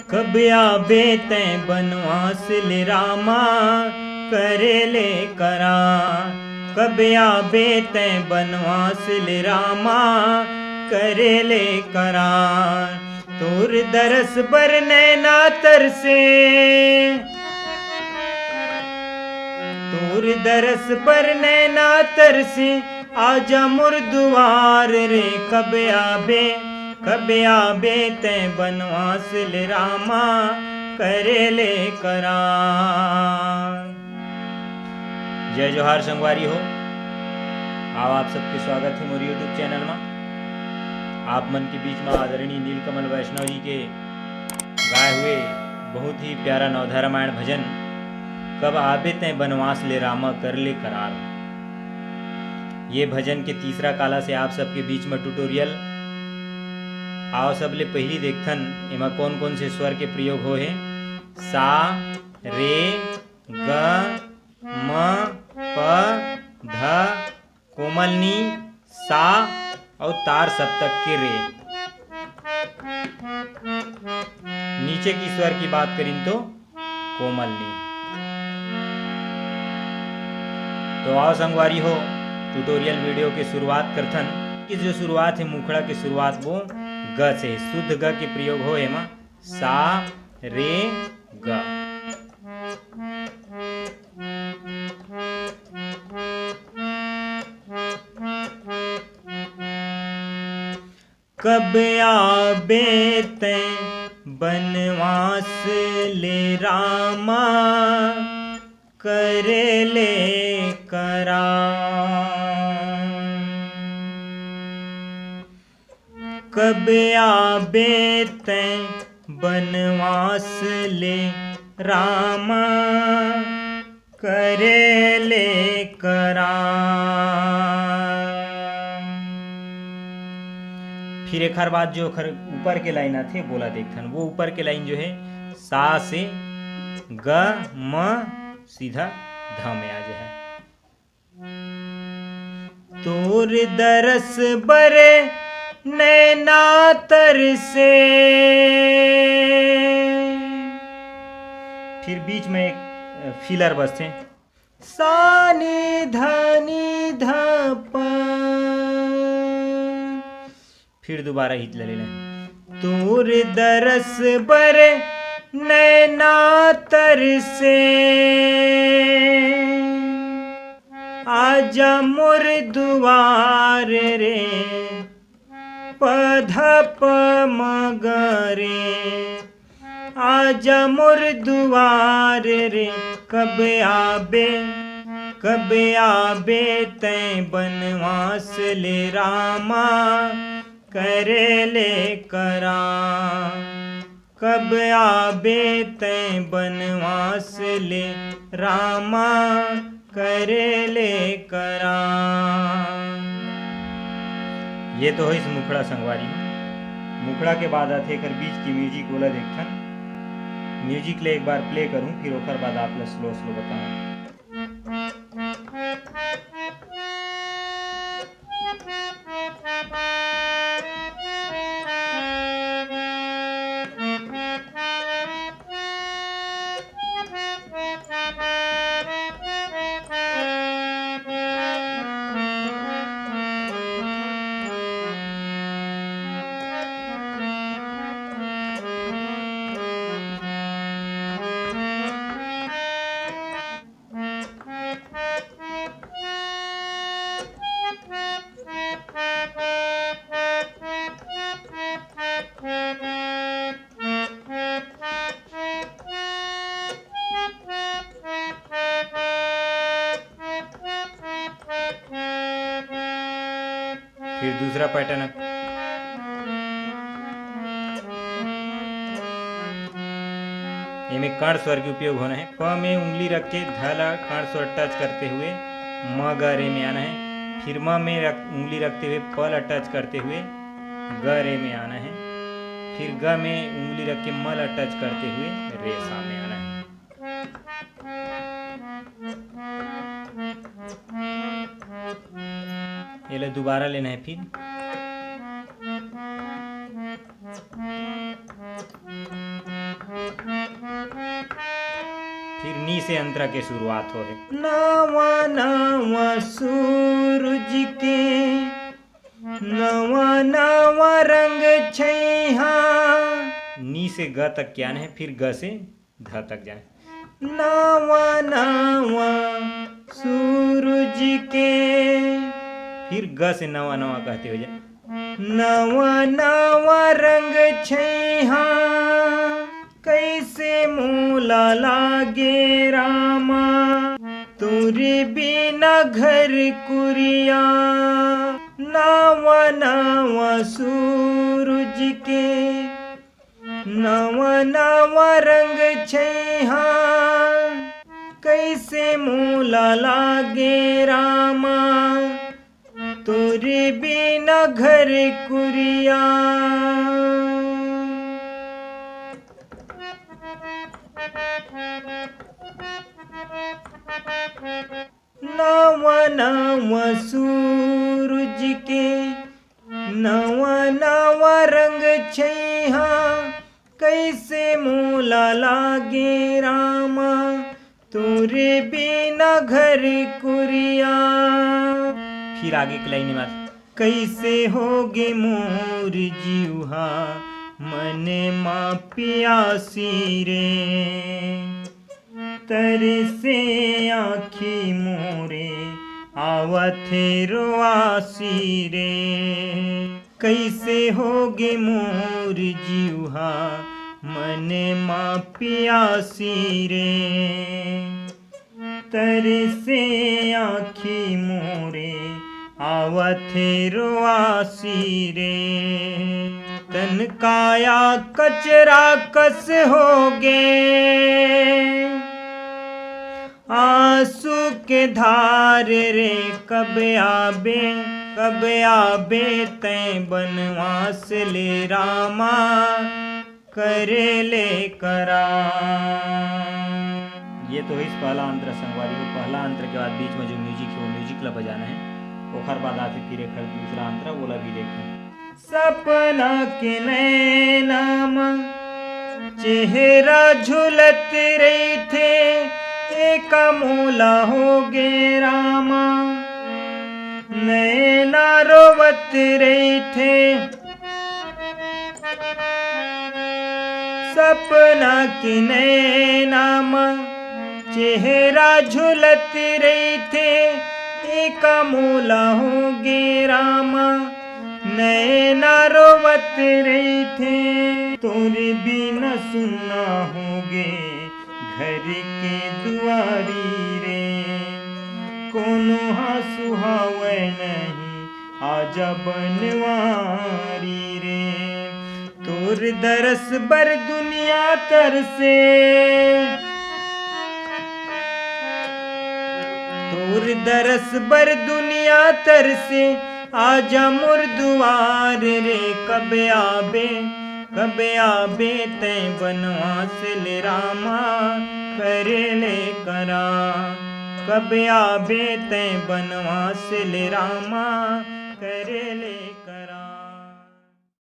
कब आबे तैं बनवास ले रामा करे ले करा। कब आबे तैं बनवास ले रामा करे ले करा। तोर दरस बर नैना तरसे, तोर दरस पर नैना तरसे आजा मोर दुआर रे। कब आबे तैं बनवास ले रामा करे ले करा। जय जोहार संगवारी हो। आओ आप सबके स्वागत है मोर यूट्यूब चैनल में। आप मन के बीच में आदरणीय नीलकमल वैष्णव जी के गाए हुए बहुत ही प्यारा नवधा रामायण भजन कब आबे तैं बनवास ले रामा कर ले करार। ये भजन के तीसरा काला से आप सबके बीच में ट्यूटोरियल। आओ सबले पहली देखथन एमा कौन कौन से स्वर के प्रयोग हो है। सा रे ग म प ध कोमलनी सा और तार सप्तक के रे। नीचे की स्वर की बात करें तो कोमलनी। तो आओ संगवारी हो ट्यूटोरियल वीडियो की शुरुआत करथन। कि जो शुरुआत है मुखड़ा की शुरुआत वो ग से, शुद्ध ग के प्रयोग हो एमा सा रे ग। कब आबे तैं बनवास ले रामा करे ले करा। कब आबे तैं बनवास ले रामा करे ले करा। फिर एक हर बात जो ऊपर के लाइन आते बोला देखथन। वो ऊपर के लाइन जो है सा से ग म सीधा ध में आ जाए। तोर दरस बरे नैना तरसे। फिर बीच में एक फिलर बसते सानी धनी धप। फिर दोबारा हित ले लें। तोर दरस बरे नैना तरसे आजा मोर दुआर रे। पधप मगरे आजा मोर दुआर रे। कब आबे तैं बनवास ले रामा करे ले करा। कब आबे तैं बनवास ले रामा करे ले करा। ये तो है इस मुखड़ा संगवारी। मुखड़ा के बाद आते कर बीच की म्यूजिक बोला देखथन। म्यूजिक ले एक बार प्ले करूं फिर ओकर बाद आप स्लो स्लो बताऊं। फिर दूसरा पैटर्न इनमें कर्ण स्वर के उपयोग होना है। प में उंगली रख के धला कर्ण स्वर टच करते हुए म ग रे में आना है। फिर म में उंगली रखते हुए प टच करते हुए ग रे में आना है। फिर ग में उंगली रख के म टच करते हुए रे सा में आना है। ये दोबारा लेना है। फिर फिर नी से अंतरा के शुरुआत हो है। नवा नवा सूरज के नवा नवा रंग छैहा। नी से ग तक क्या है, फिर ग से ध तक जाए। नवा नवा सूरज के, फिर ग से नवा नवा कहते हो जाए। नवा नवा रंग छैहा, कैसे मोला लागे रामा, तुरे बिना घर कुरिया। नवा नवा सूरज के नवा नवा रंग छैहा, कैसे मोला लागे रामा, तुरे बिना घर कुरिया। नवा नवा सूरज के नवा नवा रंग छैहा, कैसे मोला लागे रामा, तुरे बिना घर कुरिया। फिर आगे की लाइन में कैसे होगे मोर जीवा, मने माँ पियासी रे, तरसे आँखी मोरे आवथे रोआसी रे। कैसे होगे मोर जीवा, मने माँ पियासी रे, तरसे आँखी मोरे आवथे रोआसी रे। तन काया कचरा कस होगे, आंसू के धार रे, कब आबे तैं बनवास ले रामा, करे ले करा। ये तो इस पहला अंतर संगवारी को, पहला अंतर के बाद बीच में जो म्यूजिक है वो म्यूजिक ला बजाना है। ओखर बाद आते फिर एक दूसरा अंतर बोला भी देखें। सपना के नैना चेहरा झुलत रही थे, एक मोला हो गे रामा, नैना रोवत रही थे। सपना के नैना चेहरा झुलत रही थे, एक मोला हो गे रामा, नैना रोवत रही थे। तोरे बिना सुनना होगे घर के दुआरी रे, कोनो सुहावे नहीं आजा बनवारी रे। तोर दरस बर दुनिया तरसे, तोर दरस बर दुनिया तरसे, आजा मोर दुआर रे। कब आबे तैं बनवास ले रामा, करे ले करा। कब आबे तैं बनवास ले रामा, करे ले।